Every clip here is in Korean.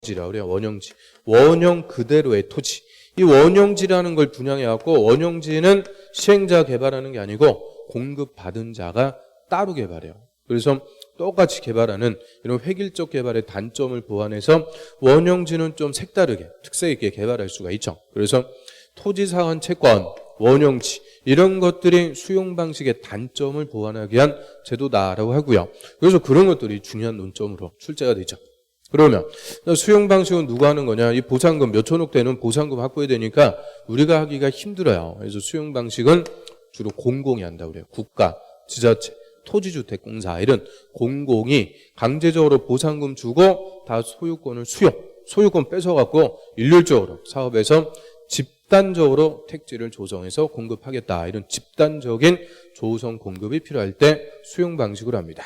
원형지라 그래요. 원형지. 원형 그대로의 토지. 이 원형지라는 걸 분양해갖고 원형지는 시행자 개발하는 게 아니고 공급받은 자가 따로 개발해요. 그래서 똑같이 개발하는 이런 획일적 개발의 단점을 보완해서 원형지는 좀 색다르게 특색 있게 개발할 수가 있죠. 그래서 토지사원 채권, 원형지 이런 것들이 수용 방식의 단점을 보완하기 위한 제도다라고 하고요. 그래서 그런 것들이 중요한 논점으로 출제가 되죠. 그러면 수용 방식은 누가 하는 거냐? 이 보상금 몇천억 되는 보상금 확보해야 되니까 우리가 하기가 힘들어요. 그래서 수용 방식은 주로 공공이 한다고 그래요. 국가, 지자체, 토지주택공사 이런 공공이 강제적으로 보상금 주고 다 소유권을 소유권 뺏어갖고 일률적으로 사업에서 집단적으로 택지를 조성해서 공급하겠다. 이런 집단적인 조성 공급이 필요할 때 수용 방식으로 합니다.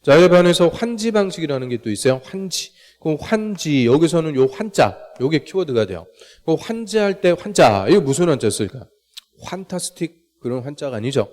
자, 이에 반해서 환지 방식이라는 게 또 있어요. 환지. 그 환지, 여기서는 요 환자, 요게 키워드가 돼요. 그 환지할 때 환자, 이거 무슨 환자 쓸까? 환타스틱 그런 환자가 아니죠.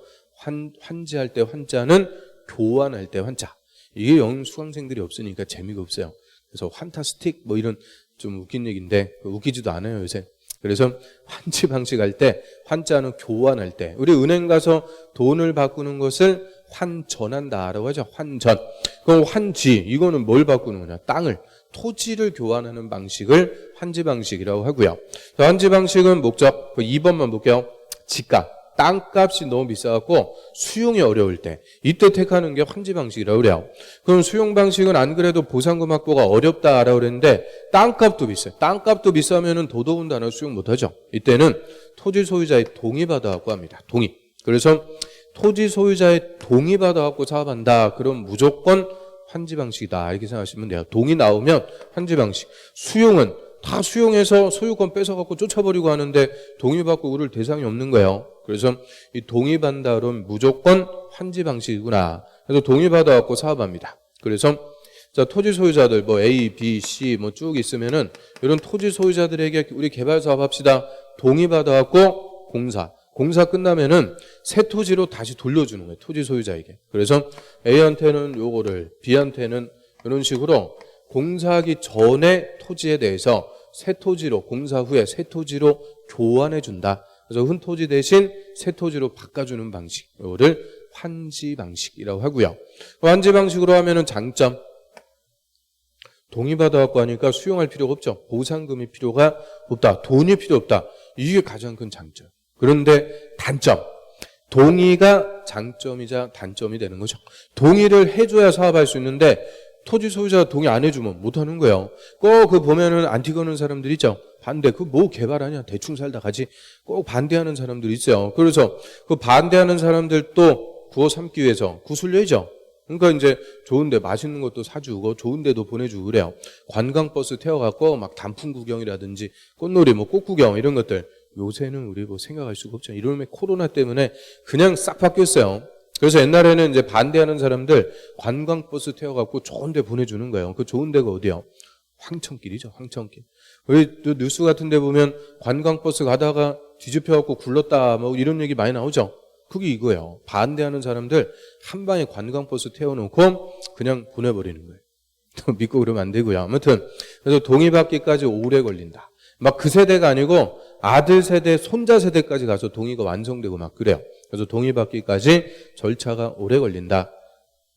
환지할 때 환자는 교환할 때 환자. 이게 영 수강생들이 없으니까 재미가 없어요. 그래서 환타스틱 뭐 이런 좀 웃긴 얘기인데 웃기지도 않아요, 요새. 그래서 환지 방식 할 때 환자는 교환할 때 우리 은행 가서 돈을 바꾸는 것을 환전한다라고 하죠. 환전. 그럼 환지 이거는 뭘 바꾸는 거냐? 땅을 토지를 교환하는 방식을 환지 방식이라고 하고요. 환지 방식은 목적 2번만 볼게요. 집값. 땅값이 너무 비싸갖고 수용이 어려울 때 이때 택하는 게 환지 방식이라고 그래요. 그럼 수용 방식은 안 그래도 보상금 확보가 어렵다라고 그랬는데 땅값도 비싸요. 땅값도 비싸면은 더더군다나 수용 못하죠. 이때는 토지 소유자의 동의 받아갖고 합니다. 동의. 그래서 토지 소유자의 동의 받아갖고 사업한다. 그럼 무조건 환지 방식이다. 이렇게 생각하시면 돼요. 동의 나오면 환지 방식. 수용은 다 수용해서 소유권 뺏어갖고 쫓아버리고 하는데 동의받고 그럴 대상이 없는 거예요. 그래서 이 동의받는다 그러면 무조건 환지 방식이구나. 그래서 동의받아갖고 사업합니다. 그래서 자, 토지 소유자들 뭐 A, B, C 뭐 쭉 있으면은 이런 토지 소유자들에게 우리 개발 사업 합시다. 동의받아갖고 공사 끝나면은 새 토지로 다시 돌려주는 거예요. 토지 소유자에게. 그래서 A한테는 요거를, B한테는 이런 식으로 공사하기 전에 토지에 대해서 새 토지로 공사 후에 새 토지로 교환해 준다. 그래서 흠 토지 대신 새 토지로 바꿔주는 방식. 이거를 환지 방식이라고 하고요. 환지 방식으로 하면은 장점. 동의받아갖고 하니까 수용할 필요가 없죠. 보상금이 필요가 없다. 돈이 필요 없다. 이게 가장 큰 장점. 그런데 단점. 동의가 장점이자 단점이 되는 거죠. 동의를 해줘야 사업할 수 있는데 토지 소유자가 동의 안 해주면 못하는 거예요. 꼭 그 보면은 안티 거는 사람들 있죠. 반대. 그 뭐 개발하냐. 대충 살다 가지. 꼭 반대하는 사람들이 있어요. 그래서 그 반대하는 사람들도 구워 삼기 위해서 구슬려야죠. 그러니까 이제 좋은데 맛있는 것도 사주고 좋은데도 보내주고 그래요. 관광버스 태워갖고 막 단풍 구경이라든지 꽃놀이 뭐 꽃구경 이런 것들. 요새는 우리 뭐 생각할 수가 없죠. 이놈의 코로나 때문에 그냥 싹 바뀌었어요. 그래서 옛날에는 이제 반대하는 사람들 관광버스 태워갖고 좋은 데 보내주는 거예요. 그 좋은 데가 어디요? 황천길이죠. 황천길. 우리 또 뉴스 같은 데 보면 관광버스 가다가 뒤집혀갖고 굴렀다 뭐 이런 얘기 많이 나오죠. 그게 이거예요. 반대하는 사람들 한 방에 관광버스 태워놓고 그냥 보내버리는 거예요. 또 믿고 그러면 안 되고요. 아무튼 그래서 동의받기까지 오래 걸린다. 막 그 세대가 아니고 아들 세대, 손자 세대까지 가서 동의가 완성되고 막 그래요. 그래서 동의받기까지 절차가 오래 걸린다.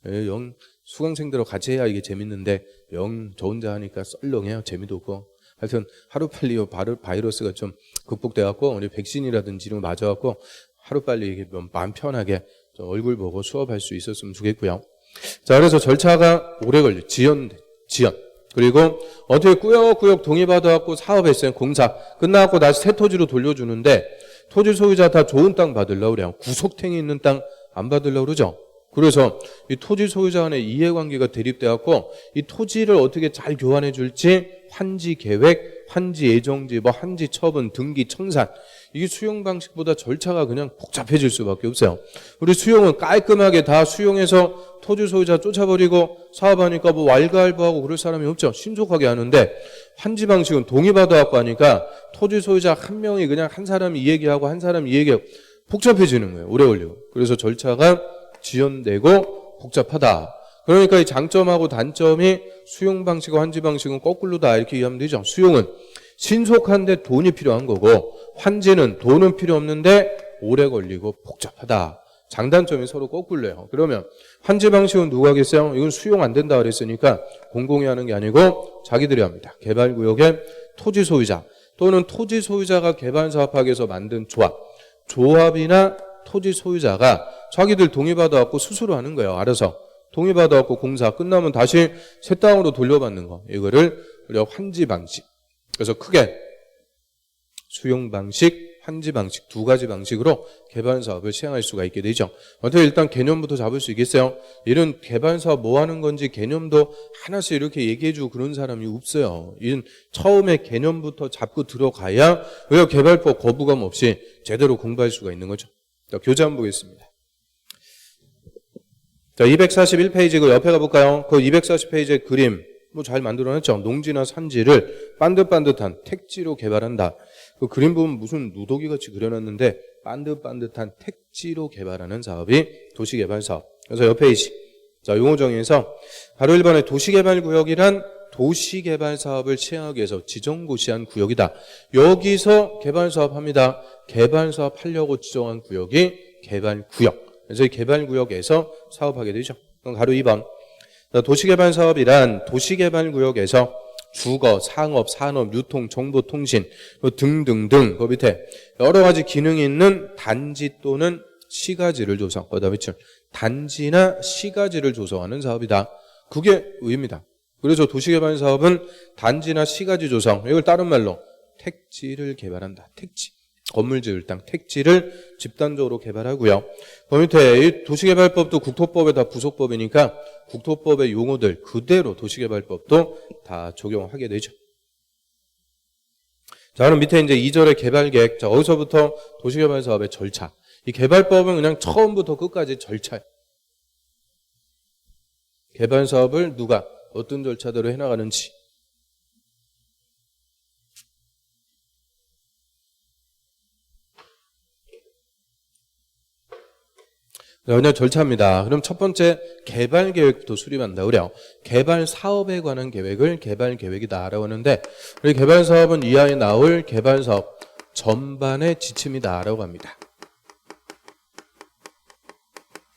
영 수강생들하고 같이 해야 이게 재밌는데 영 저 혼자 하니까 썰렁해요. 재미도 없고. 하여튼 하루빨리 바이러스가 좀 극복돼갖고 우리 백신이라든지 이런 거 맞아갖고 하루빨리 이게 마음 편하게 얼굴 보고 수업할 수 있었으면 좋겠고요. 자, 그래서 절차가 오래 걸려. 지연. 그리고 어떻게 꾸역꾸역 동의받아갖고 사업했어요. 공사. 끝나갖고 다시 새 토지로 돌려주는데 토지 소유자 다 좋은 땅 받으려고 그래요. 구석탱이 있는 땅 안 받으려고 그러죠. 그래서 이 토지 소유자 간의 이해관계가 대립돼갖고 이 토지를 어떻게 잘 교환해 줄지 환지 계획, 환지 예정지, 뭐 환지 처분, 등기, 청산 이게 수용 방식보다 절차가 그냥 복잡해질 수밖에 없어요. 우리 수용은 깔끔하게 다 수용해서 토지 소유자 쫓아버리고 사업하니까 뭐 왈가왈부하고 그럴 사람이 없죠. 신속하게 하는데 환지 방식은 동의받아갖고 하니까 토지 소유자 한 명이 그냥 한 사람이 이 얘기하고 한 사람이 이 얘기하고 복잡해지는 거예요. 오래 걸리고. 그래서 절차가 지연되고 복잡하다. 그러니까 이 장점하고 단점이 수용 방식과 환지 방식은 거꾸로다 이렇게 이해하면 되죠. 수용은 신속한데 돈이 필요한 거고 환지는 돈은 필요 없는데 오래 걸리고 복잡하다. 장단점이 서로 거꾸로예요. 그러면 환지 방식은 누가 하겠어요? 이건 수용 안 된다 그랬으니까 공공이 하는 게 아니고 자기들이 합니다. 개발구역의 토지 소유자 또는 토지 소유자가 개발사업하기위해서 만든 조합이나 토지 소유자가 자기들 동의받아갖고 스스로 하는 거예요. 알아서 동의받아갖고 공사 끝나면 다시 새 땅으로 돌려받는 거. 이거를 우리가 환지 방식. 그래서 크게 수용 방식, 환지 방식 두 가지 방식으로 개발 사업을 시행할 수가 있게 되죠. 어떻게 일단 개념부터 잡을 수 있겠어요? 이런 개발 사업 뭐 하는 건지 개념도 하나씩 이렇게 얘기해주고 그런 사람이 없어요. 이런 처음에 개념부터 잡고 들어가야 우리가 개발법 거부감 없이 제대로 공부할 수가 있는 거죠. 자, 교재 한번 보겠습니다. 자, 241페이지 그 옆에 가볼까요? 그 240페이지의 그림 뭐 잘 만들어놨죠. 농지나 산지를 반듯반듯한 택지로 개발한다. 그 그림 보면 무슨 누더기 같이 그려놨는데 반듯반듯한 택지로 개발하는 사업이 도시개발사업. 그래서 옆 페이지. 자, 용어 정의에서 바로 1번에 도시개발구역이란 도시개발사업을 시행하기 위해서 지정고시한 구역이다. 여기서 개발사업합니다. 개발사업 하려고 지정한 구역이 개발구역. 그래서 이 개발구역에서 사업하게 되죠. 그럼 바로 2번. 도시개발사업이란 도시개발구역에서 주거, 상업, 산업, 유통, 정보통신 등등등 그 밑에 여러 가지 기능이 있는 단지 또는 시가지를 조성, 단지나 시가지를 조성하는 사업이다. 그게 의미입니다. 그래서 도시개발사업은 단지나 시가지 조성, 이걸 다른 말로 택지를 개발한다. 택지. 건물 지을 땅, 택지를 집단적으로 개발하고요. 그 밑에 이 도시개발법도 국토법에 다 부속법이니까 국토법의 용어들 그대로 도시개발법도 다 적용하게 되죠. 자, 그럼 밑에 이제 2절의 개발계획. 자, 어디서부터 도시개발 사업의 절차. 이 개발법은 그냥 처음부터 끝까지 절차예요. 개발 사업을 누가 어떤 절차대로 해나가는지. 그냥 절차입니다. 그럼 첫 번째 개발 계획부터 수립한다 그래요. 개발 사업에 관한 계획을 개발 계획이다라고 하는데 우리 개발 사업은 이하에 나올 개발 사업 전반의 지침이다라고 합니다.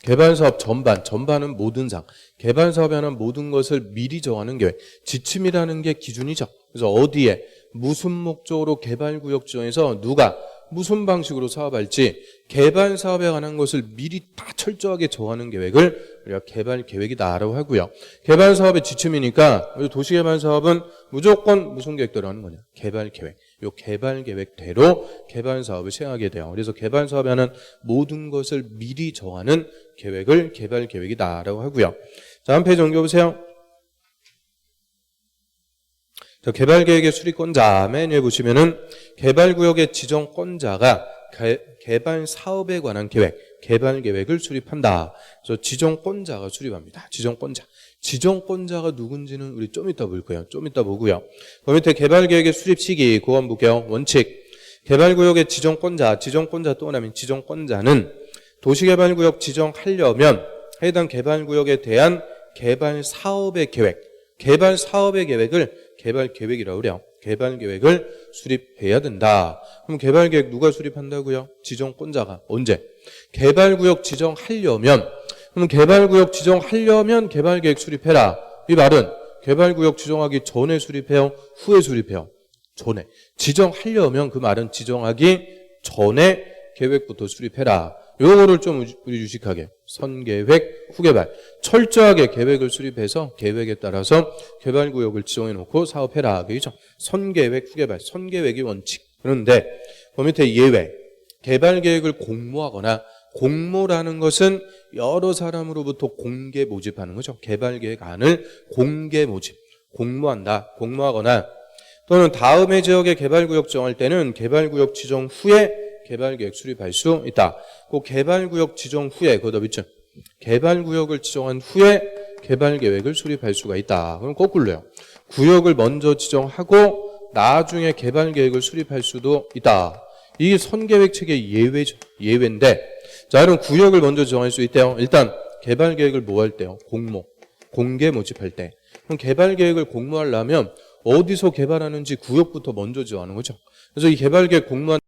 개발 사업 전반은 모든 상. 개발 사업에 관한 모든 것을 미리 정하는 계획. 지침이라는 게 기준이죠. 그래서 어디에 무슨 목적으로 개발 구역 지정해서 누가 무슨 방식으로 사업할지 개발 사업에 관한 것을 미리 다 철저하게 정하는 계획을 우리가 개발 계획이다라고 하고요. 개발 사업의 지침이니까 도시개발 사업은 무조건 무슨 계획대로 하는 거냐? 개발 계획. 요 개발 계획대로 개발 사업을 시행하게 돼요. 그래서 개발 사업에 관한 모든 것을 미리 정하는 계획을 개발 계획이다라고 하고요. 자, 한 페이지 넘겨보세요. 자, 개발계획의 수립권자 맨 위에 보시면은 개발구역의 지정권자가 개발 사업에 관한 계획, 개발 계획을 수립한다. 그래서 지정권자가 수립합니다. 지정권자가 누군지는 우리 좀 이따 볼 거예요. 좀 이따 보고요. 그 밑에 개발계획의 수립 시기 그거 한번 볼게요. 원칙. 개발구역의 지정권자 또 하나면 지정권자는 도시개발구역 지정하려면 해당 개발구역에 대한 개발 사업의 계획, 개발 사업의 계획을 개발 계획이라고 그래요. 개발 계획을 수립해야 된다. 그럼 개발 계획 누가 수립한다고요? 지정권자가. 언제? 개발구역 지정하려면. 그럼 개발구역 지정하려면 개발 계획 수립해라. 이 말은 개발구역 지정하기 전에 수립해요? 후에 수립해요? 전에. 지정하려면 그 말은 지정하기 전에 계획부터 수립해라. 요거를 좀 우리 유식하게 선계획, 후개발 철저하게 계획을 수립해서 계획에 따라서 개발구역을 지정해 놓고 사업해라. 그죠? 선계획, 후개발 선계획이 원칙. 그런데 그 밑에 예외 개발계획을 공모하거나 공모라는 것은 여러 사람으로부터 공개 모집하는 거죠. 개발계획안을 공개 모집, 공모하거나 또는 다음의 지역의 개발구역 정할 때는 개발구역 지정 후에 개발계획 수립할 수 있다. 그 개발구역 지정 후에 그것도 개발구역을 지정한 후에 개발계획을 수립할 수가 있다. 그럼 거꾸로요. 구역을 먼저 지정하고 나중에 개발계획을 수립할 수도 있다. 이게 선계획 체계의 예외죠. 예외인데 자, 그럼 구역을 먼저 지정할 수 있대요. 일단 개발계획을 뭐 할 때요? 공개 모집할 때. 그럼 개발 계획을 공모하려면 어디서 개발하는지 구역부터 먼저 정하는 거죠. 그래서 이 개발 계획 공모한